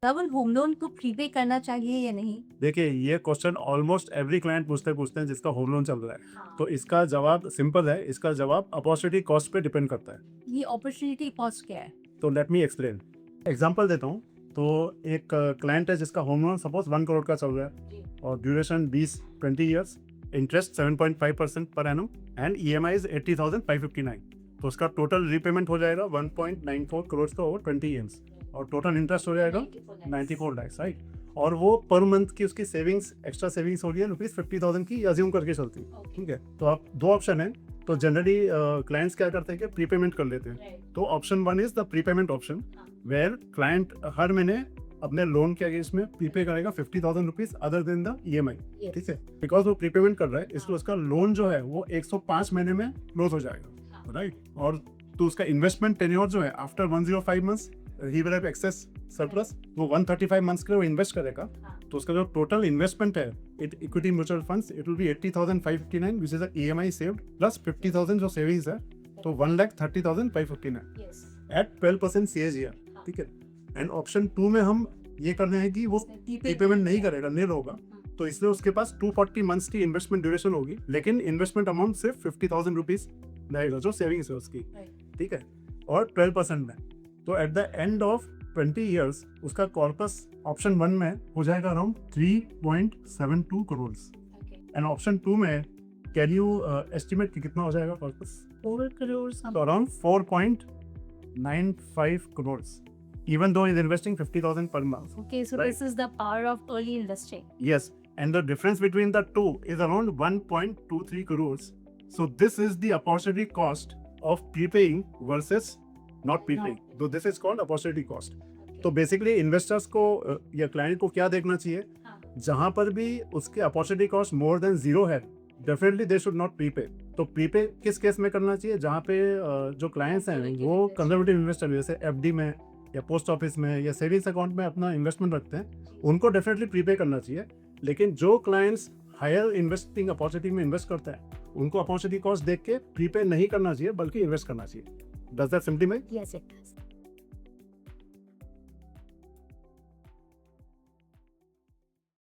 Double home loan को prepay करना चाहिए या नहीं? देखिए, ये क्वेश्चन ऑलमोस्ट एवरी क्लाइंट पूछते हैं जिसका होम लोन चल रहा है। हाँ। तो इसका जवाब सिंपल है, इसका जवाब अपॉर्चुनिटी कॉस्ट पे डिपेंड करता है। ये अपॉर्चुनिटी कॉस्ट क्या है? तो लेट मी एक्सप्लेन। एग्जांपल देता हूँ। तो एक क्लाइंट है जिसका होम लोन सपोज 1 करोड़ का चल रहा है और duration 20 years, interest 7.5% per annum and EMI is 80,559। तो उसका टोटल रीपेमेंट हो जाएगा 1.94 करोड़ का ओवर 20 ईयर्स और टोटल इंटरेस्ट हो जाएगा 94 लाख, राइट। और वो पर मंथ की उसकी सेविंग्स, एक्स्ट्रा सेविंग्स हो रही है ₹50,000 की, अज्यूम करके चलती है, ठीक है। तो आप दो ऑप्शन है। तो जनरली क्लाइंट्स क्या करते हैं कि प्रीपेमेंट कर लेते हैं। तो option 1 is the prepayment option, where client हर महीने अपने लोन के अगेंस्ट में प्रीपे करेगा ₹50,000 अदर देन द EMI, ठीक है। बिकॉज वो प्रीपेमेंट कर रहा है, इसलिए उसका लोन जो है वो 105 महीने में क्लोज हो जाएगा, राइट। और तो उसका इन्वेस्टमेंट टेन्योर जो है after 105 months he will have excess surplus, वो 135 मंथ्स के लिए वो इन्वेस्ट करेगा। तो उसका जो टोटल इन्वेस्टमेंट है equity mutual funds, it will be 80,559 which is the EMI saved plus 50,000 जो सेविंग्स है, तो 1,30,559 एट 12% CAGR, ठीक है। एंड ऑप्शन 2 में हम ये करना है कि वो प्रीपेमेंट नहीं करेगा, नील होगा। तो इसलिए उसके पास 240 मंथ्स की इन्वेस्टमेंट ड्यूरेशन होगी, लेकिन इन्वेस्टमेंट अमाउंट सिर्फ 50,000 रुपीज रहेगा जो सेविंग्स है उसकी, ठीक है, और 12% में। तो at the end of 20 years उसका कॉर्पस ऑप्शन 1 में हो जाएगा अराउंड 3.72 करोड़ एंड ऑप्शन 2 में कैन यू एस्टिमेट कि कितना हो जाएगा कॉर्पस? 4 करोड़ तो around 4.95 crores, even though he's investing 50,000 per month. Okay, so Right. this is the power of early investing. Yes, and the difference between the two is around 1.23 crores. So this is the opportunity cost of prepaying versus not prepaying. So this is called opportunity cost. तो basically investors को या client को क्या देखना चाहिए? जहां पर भी उसके अपॉर्चुनिटी कॉस्ट मोर देन 0 है, definitely they should not prepay. तो प्रीपे किस केस में करना चाहिए? जहाँ पे जो क्लाइंट्स हैं वो कंजर्वेटिव इन्वेस्टर जैसे FD में या पोस्ट ऑफिस में या सेविंग्स अकाउंट में अपना इन्वेस्टमेंट रखते हैं, उनको डेफिनेटली प्रीपे करना चाहिए। लेकिन जो क्लाइंट्स हायर इन्वेस्टिंग अपॉर्चुनिटी में इन्वेस्ट करते हैं, उनको अपॉर्चुनिटी कॉस्ट देख के प्रीपे नहीं करना चाहिए, बल्कि इन्वेस्ट करना चाहिए। Does that simply make? Yes, it does.